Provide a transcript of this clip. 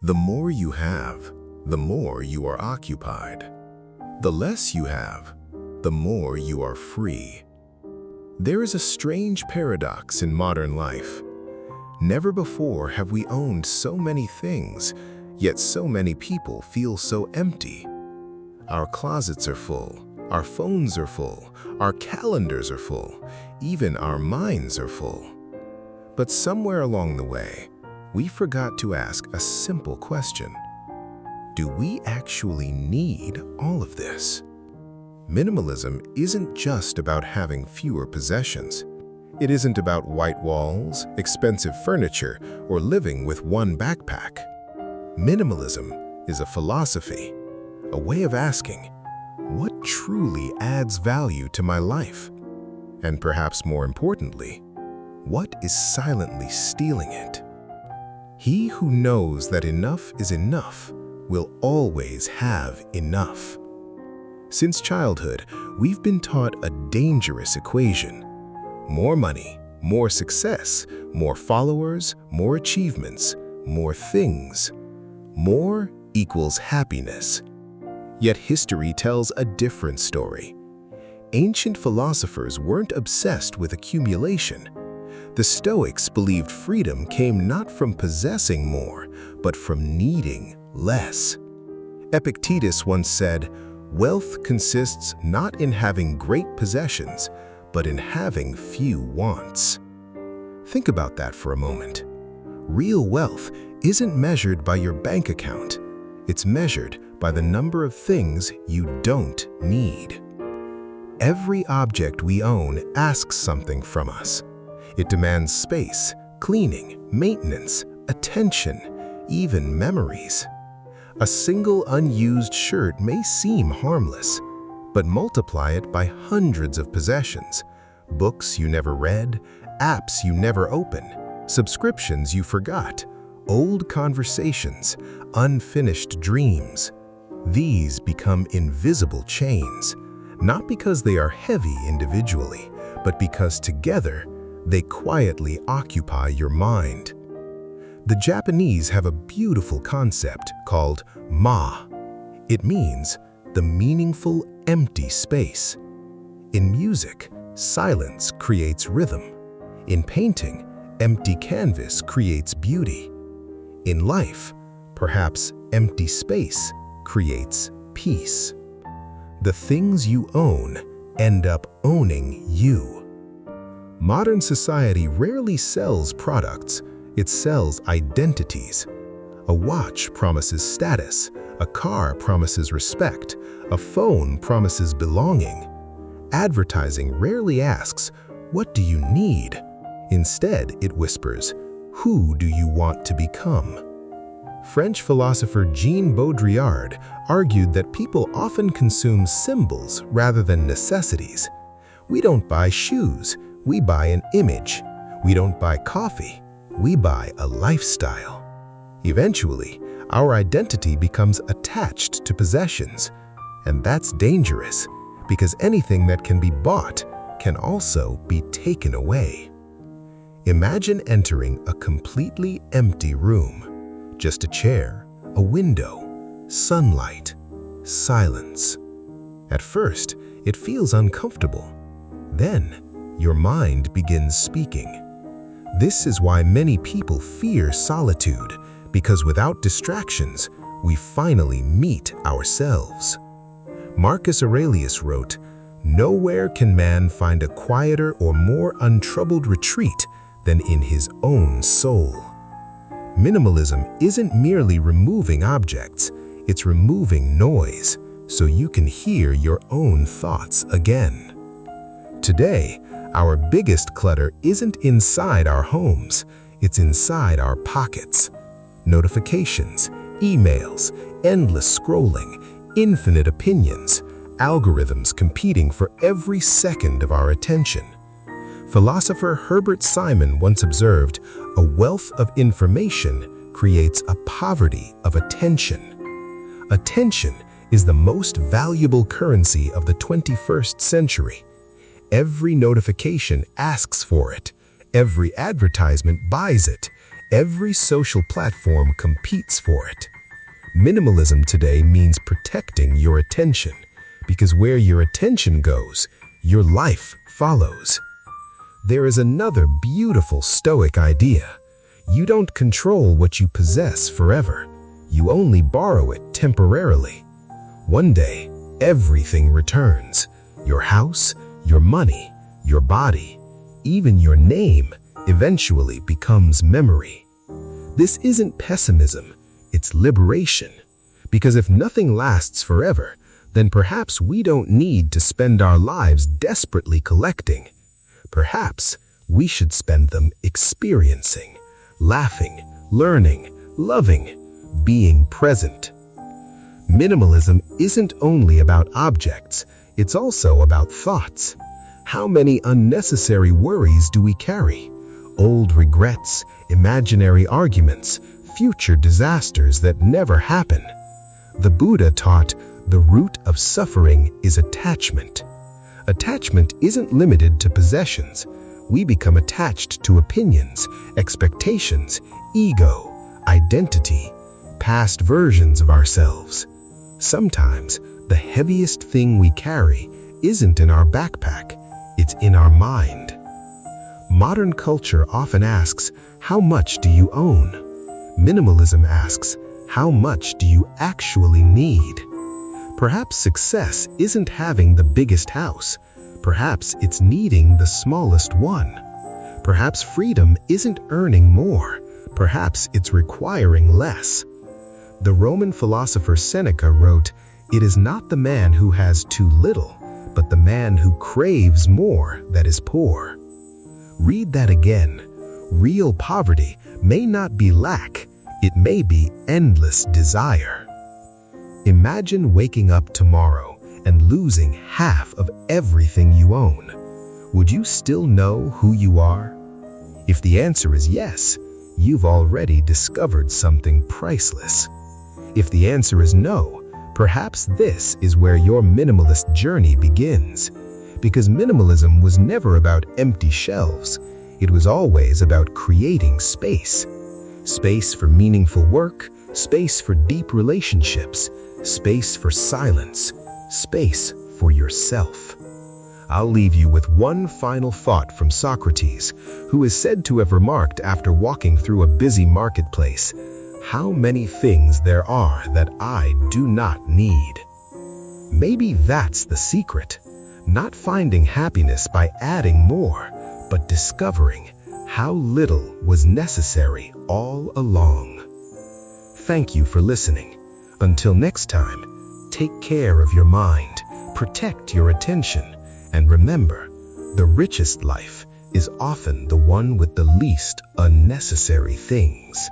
The more you have, the more you are occupied. The less you have, the more you are free. There is a strange paradox in modern life. Never before have we owned so many things, yet so many people feel so empty. Our closets are full, our phones are full, our calendars are full, even our minds are full. But somewhere along the way, we forgot to ask a simple question. Do we actually need all of this? Minimalism isn't just about having fewer possessions. It isn't about white walls, expensive furniture, or living with one backpack. Minimalism is a philosophy, a way of asking, what truly adds value to my life? And perhaps more importantly, what is silently stealing it? He who knows that enough is enough will always have enough. Since childhood, we've been taught a dangerous equation. More money, more success, more followers, more achievements, more things. More equals happiness. Yet history tells a different story. Ancient philosophers weren't obsessed with accumulation. The Stoics believed freedom came not from possessing more, but from needing less. Epictetus once said, "Wealth consists not in having great possessions, but in having few wants." Think about that for a moment. Real wealth isn't measured by your bank account. It's measured by the number of things you don't need. Every object we own asks something from us. It demands space, cleaning, maintenance, attention, even memories. A single unused shirt may seem harmless, but multiply it by hundreds of possessions. Books you never read, apps you never open, subscriptions you forgot, old conversations, unfinished dreams. These become invisible chains, not because they are heavy individually, but because together they quietly occupy your mind. The Japanese have a beautiful concept called ma. It means the meaningful empty space. In music, silence creates rhythm. In painting, empty canvas creates beauty. In life, perhaps empty space creates peace. The things you own end up owning you. Modern society rarely sells products, it sells identities. A watch promises status, a car promises respect, a phone promises belonging. Advertising rarely asks, "What do you need?" Instead, it whispers, "Who do you want to become?" French philosopher Jean Baudrillard argued that people often consume symbols rather than necessities. We don't buy shoes, we buy an image. We don't buy coffee, we buy a lifestyle. Eventually, our identity becomes attached to possessions, and that's dangerous because anything that can be bought can also be taken away. Imagine entering a completely empty room. Just a chair, a window, sunlight, silence. At first, it feels uncomfortable. Then, your mind begins speaking. This is why many people fear solitude, because without distractions, we finally meet ourselves. Marcus Aurelius wrote, "Nowhere can man find a quieter or more untroubled retreat than in his own soul." Minimalism isn't merely removing objects, it's removing noise, so you can hear your own thoughts again. Today, our biggest clutter isn't inside our homes, it's inside our pockets. Notifications, emails, endless scrolling, infinite opinions, algorithms competing for every second of our attention. Philosopher Herbert Simon once observed, "A wealth of information creates a poverty of attention." Attention is the most valuable currency of the 21st century. Every notification asks for it. Every advertisement buys it. Every social platform competes for it. Minimalism today means protecting your attention, because where your attention goes, your life follows. There is another beautiful Stoic idea. You don't control what you possess forever. You only borrow it temporarily. One day, everything returns. Your house, your money, your body, even your name eventually becomes memory. This isn't pessimism, it's liberation. Because if nothing lasts forever, then perhaps we don't need to spend our lives desperately collecting. Perhaps we should spend them experiencing, laughing, learning, loving, being present. Minimalism isn't only about objects, it's also about thoughts. How many unnecessary worries do we carry? Old regrets, imaginary arguments, future disasters that never happen. The Buddha taught the root of suffering is attachment. Attachment isn't limited to possessions. We become attached to opinions, expectations, ego, identity, past versions of ourselves. Sometimes the heaviest thing we carry isn't in our backpack, it's in our mind. Modern culture often asks, how much do you own? Minimalism asks, how much do you actually need? Perhaps success isn't having the biggest house. Perhaps it's needing the smallest one. Perhaps freedom isn't earning more. Perhaps it's requiring less. The Roman philosopher Seneca wrote, "It is not the man who has too little, but the man who craves more that is poor." Read that again. Real poverty may not be lack, it may be endless desire. Imagine waking up tomorrow and losing half of everything you own. Would you still know who you are? If the answer is yes, you've already discovered something priceless. If the answer is no, perhaps this is where your minimalist journey begins. Because minimalism was never about empty shelves. It was always about creating space. Space for meaningful work, space for deep relationships, space for silence, space for yourself. I'll leave you with one final thought from Socrates, who is said to have remarked after walking through a busy marketplace, "How many things there are that I do not need." Maybe that's the secret, not finding happiness by adding more, but discovering how little was necessary all along. Thank you for listening. Until next time, take care of your mind, protect your attention, and remember, the richest life is often the one with the least unnecessary things.